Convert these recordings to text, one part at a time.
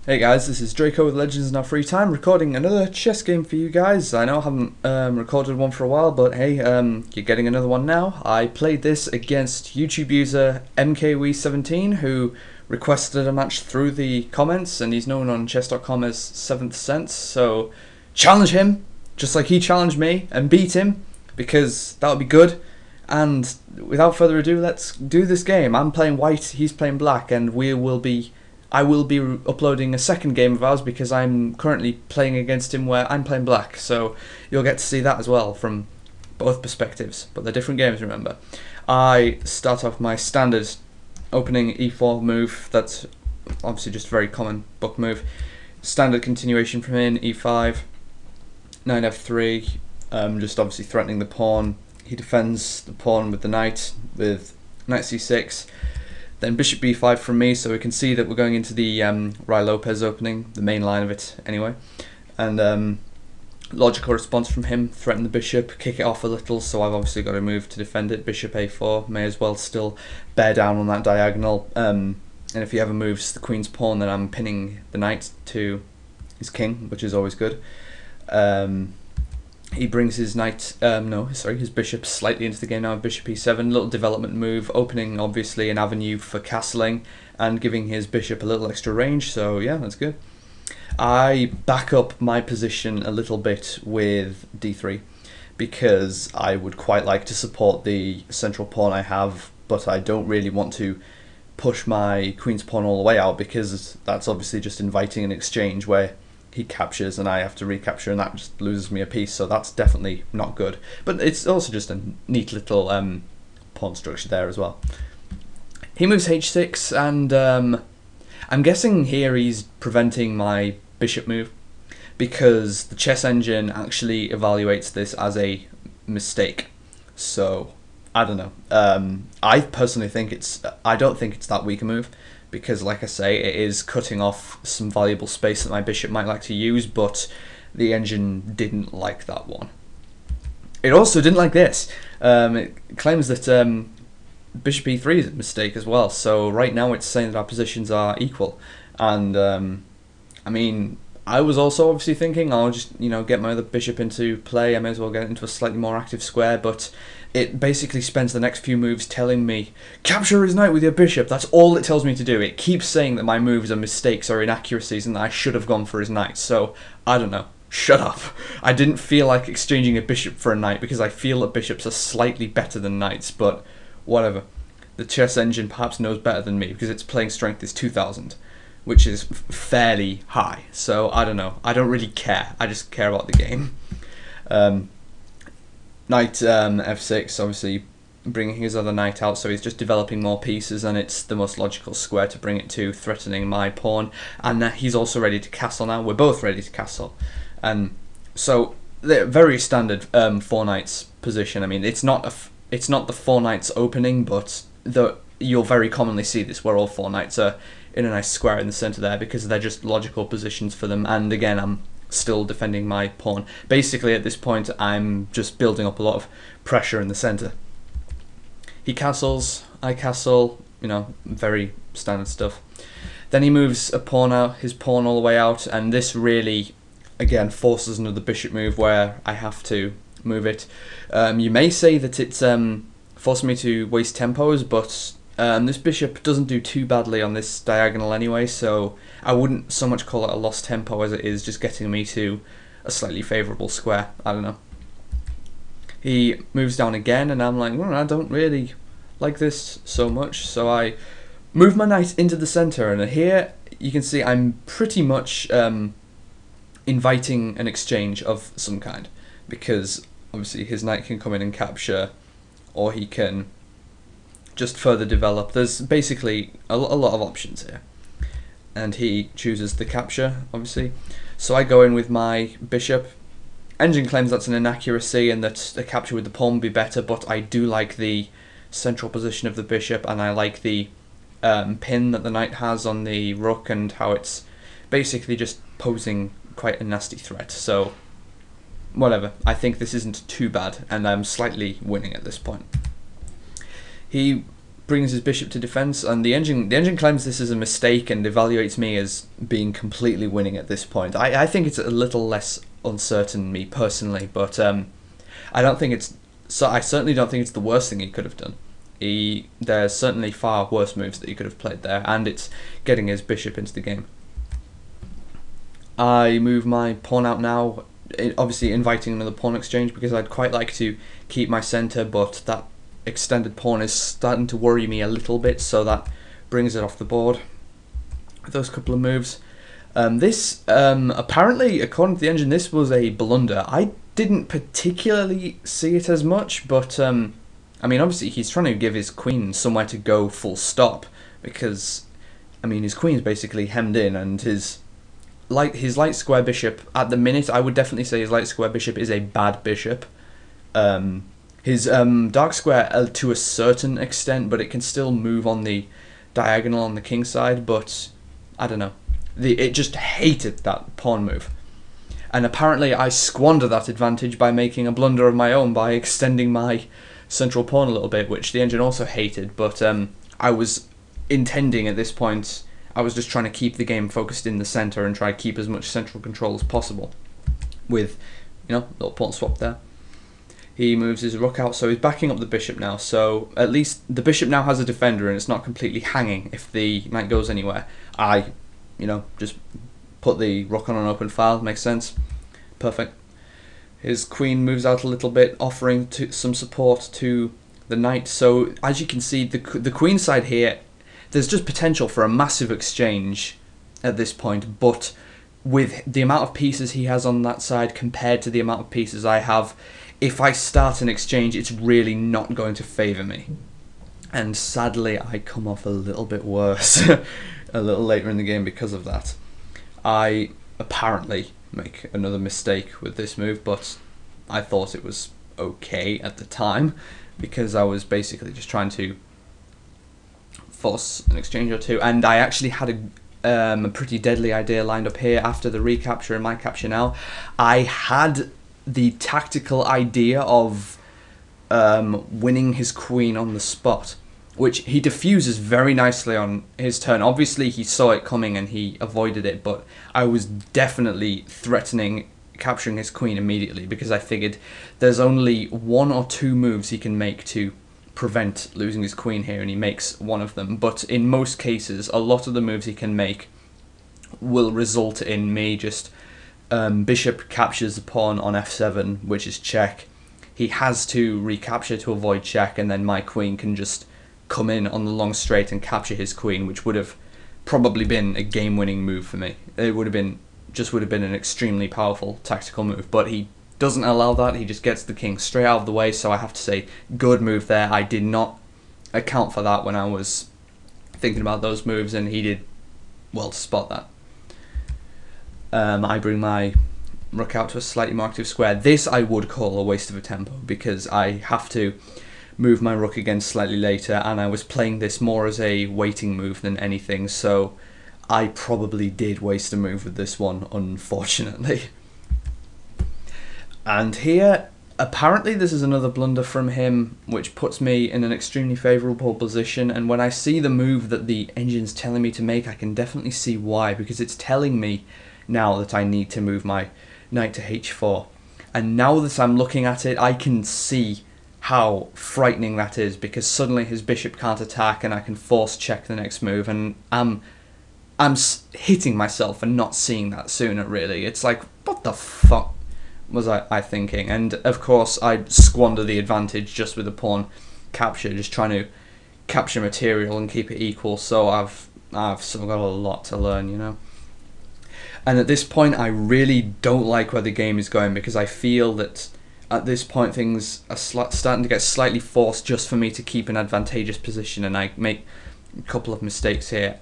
Hey guys, this is Draco with Legends in Our Free Time, recording another chess game for you guys. I know I haven't recorded one for a while, but hey, you're getting another one now. I played this against YouTube user MkWii17, who requested a match through the comments, and he's known on chess.com as 7thSense, so challenge him, just like he challenged me, and beat him, because that would be good. And without further ado, let's do this game. I'm playing white, he's playing black, and I will be uploading a second game of ours because I'm currently playing against him where I'm playing black, so you'll get to see that as well from both perspectives, but they're different games, remember. I start off my standard opening e4 move. That's obviously just a very common book move. Standard continuation from in, e5, knight f3, just obviously threatening the pawn. He defends the pawn with the knight with knight c6. Then bishop b5 from me, so we can see that we're going into the Rai Lopez opening, the main line of it anyway. And logical response from him, threaten the bishop, kick it off a little, so I've obviously got to move to defend it. Bishop a4, may as well still bear down on that diagonal. And if he ever moves the queen's pawn, then I'm pinning the knight to his king, which is always good. He brings his his bishop slightly into the game now with bishop e7, little development move, opening obviously an avenue for castling and giving his bishop a little extra range, so yeah, that's good. I back up my position a little bit with d3 because I would quite like to support the central pawn I have, but I don't really want to push my queen's pawn all the way out because that's obviously just inviting an exchange where he captures and I have to recapture, and that just loses me a piece, so that's definitely not good. But it's also just a neat little pawn structure there as well. He moves h6, and I'm guessing here he's preventing my bishop move because the chess engine actually evaluates this as a mistake. So I don't know. I personally think I don't think it's that weak a move, because like I say, it is cutting off some valuable space that my bishop might like to use, but the engine didn't like that one. It also didn't like this. It claims that bishop e3 is a mistake as well, so right now it's saying that our positions are equal. And I mean, I was also obviously thinking I'll just get my other bishop into play, I may as well get it into a slightly more active square, but it basically spends the next few moves telling me, capture his knight with your bishop. That's all it tells me to do. It keeps saying that my moves are mistakes or inaccuracies and that I should have gone for his knight. So, I don't know. Shut up. I didn't feel like exchanging a bishop for a knight because I feel that bishops are slightly better than knights, but whatever. The chess engine perhaps knows better than me because its playing strength is 2000, which is fairly high. So, I don't know. I don't really care. I just care about the game. Knight f6, obviously bringing his other knight out, so he's just developing more pieces, and it's the most logical square to bring it to, threatening my pawn. And he's also ready to castle now. We're both ready to castle, and so they're very standard four knights position. I mean, it's not the four knights opening, but you'll very commonly see this where all four knights are in a nice square in the center there because they're just logical positions for them. And again, I'm still defending my pawn. Basically at this point I'm just building up a lot of pressure in the center. He castles, I castle, very standard stuff. Then he moves his pawn all the way out, and this really again forces another bishop move where I have to move it. You may say that it's forcing me to waste tempos, but this bishop doesn't do too badly on this diagonal anyway, so I wouldn't so much call it a lost tempo as it is just getting me to a slightly favourable square. I don't know. He moves down again, and I'm like, I don't really like this so much, so I move my knight into the centre, and here you can see I'm pretty much inviting an exchange of some kind, because obviously his knight can come in and capture, or he can just further develop. There's basically a lot of options here, and he chooses the capture obviously, so I go in with my bishop. Engine claims that's an inaccuracy and that the capture with the pawn would be better, but I do like the central position of the bishop, and I like the pin that the knight has on the rook and how it's basically just posing quite a nasty threat. So whatever, I think this isn't too bad, and I'm slightly winning at this point. He brings his bishop to defense, and the engine claims this is a mistake and evaluates me as being completely winning at this point. I think it's a little less uncertain, me personally, but I don't think it's so. I certainly don't think it's the worst thing he could have done. There's certainly far worse moves that he could have played there, and it's getting his bishop into the game. I move my pawn out now, obviously inviting another pawn exchange because I'd quite like to keep my centre, but that extended pawn is starting to worry me a little bit, so that brings it off the board with those couple of moves. This apparently, according to the engine, this was a blunder. I didn't particularly see it as much, but I mean, obviously he's trying to give his queen somewhere to go full stop, because I mean his queen's basically hemmed in, and his light square bishop at the minute, I would definitely say his light square bishop is a bad bishop. His dark square to a certain extent, but it can still move on the diagonal on the king side, but I don't know. It just hated that pawn move. And apparently I squander that advantage by making a blunder of my own by extending my central pawn a little bit, which the engine also hated, but I was intending at this point, I was just trying to keep the game focused in the centre and try to keep as much central control as possible with, you know, little pawn swap there. He moves his rook out, so he's backing up the bishop now, so at least the bishop now has a defender and it's not completely hanging if the knight goes anywhere. I, you know, just put the rook on an open file, makes sense. Perfect. His queen moves out a little bit, offering some support to the knight, so as you can see, the queen side here, there's just potential for a massive exchange at this point, but with the amount of pieces he has on that side compared to the amount of pieces I have, if I start an exchange, it's really not going to favour me. And sadly, I come off a little bit worse a little later in the game because of that. I apparently make another mistake with this move, but I thought it was okay at the time because I was basically just trying to force an exchange or two, and I actually had a pretty deadly idea lined up here after the recapture and my capture now. I had the tactical idea of winning his queen on the spot, which he diffuses very nicely on his turn. Obviously he saw it coming and he avoided it, but I was definitely threatening capturing his queen immediately because I figured there's only one or two moves he can make to prevent losing his queen here, and he makes one of them, but in most cases a lot of the moves he can make will result in me just bishop captures the pawn on f7, which is check. He has to recapture to avoid check, and then my queen can just come in on the long straight and capture his queen, which would have probably been a game-winning move for me. It would have been an extremely powerful tactical move, but he doesn't allow that. He just gets the king straight out of the way, so I have to say good move there. I did not account for that when I was thinking about those moves, and he did well to spot that. I bring my rook out to a slightly more active square. This I would call a waste of a tempo because I have to move my rook again slightly later, and I was playing this more as a waiting move than anything, so I probably did waste a move with this one, unfortunately. And here, apparently this is another blunder from him, which puts me in an extremely favourable position, and when I see the move that the engine's telling me to make, I can definitely see why, because it's telling me now that I need to move my knight to h4. And now that I'm looking at it, I can see how frightening that is, because suddenly his bishop can't attack and I can force check the next move, and I'm hitting myself for not seeing that sooner, really. It's like, what the fuck was I thinking? And of course I'd squander the advantage just with a pawn capture, just trying to capture material and keep it equal, so I've still got a lot to learn, you know. And at this point I really don't like where the game is going, because I feel that at this point things are starting to get slightly forced just for me to keep an advantageous position, and I make a couple of mistakes here.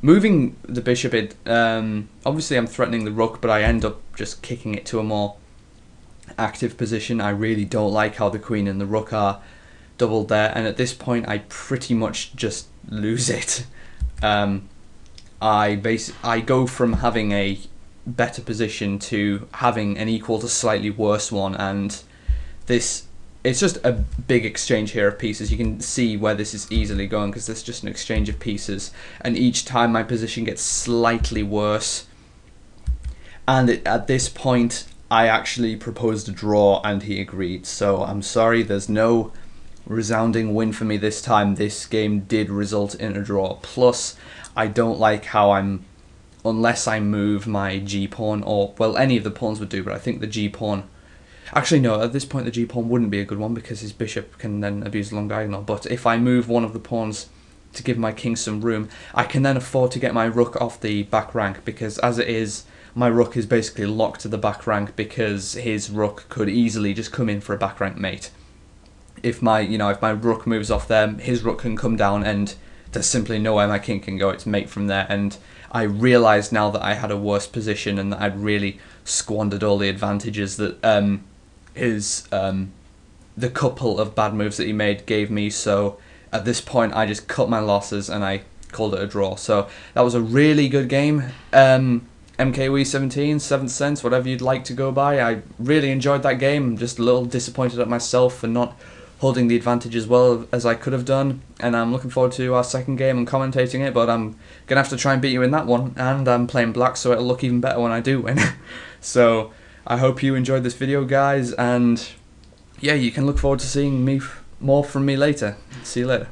Moving the bishop, obviously I'm threatening the rook, but I end up just kicking it to a more active position. I really don't like how the queen and the rook are doubled there, and at this point I pretty much just lose it. I go from having a better position to having an equal to slightly worse one, and this it's just a big exchange here of pieces. You can see where this is easily going because there's just an exchange of pieces, and each time my position gets slightly worse. And at this point, I actually proposed a draw and he agreed. So I'm sorry, there's no resounding win for me this time. This game did result in a draw. Plus, I don't like how unless I move my G-pawn, or, well, any of the pawns would do, but I think the G-pawn, actually no, at this point the G-pawn wouldn't be a good one because his bishop can then abuse the long diagonal. But if I move one of the pawns to give my king some room, I can then afford to get my rook off the back rank, because as it is, my rook is basically locked to the back rank because his rook could easily just come in for a back rank mate. If my rook moves off there, his rook can come down and there's simply nowhere my king can go. It's mate from there. And I realised now that I had a worse position and that I'd really squandered all the advantages that the couple of bad moves that he made gave me. So at this point I just cut my losses and I called it a draw. So that was a really good game. MkWii17, 7thSense, whatever you'd like to go by. I really enjoyed that game. I'm just a little disappointed at myself for not holding the advantage as well as I could have done, and I'm looking forward to our second game and commentating it, but I'm going to have to try and beat you in that one, and I'm playing black, so it'll look even better when I do win. So I hope you enjoyed this video, guys, and yeah, you can look forward to seeing more from me later. See you later.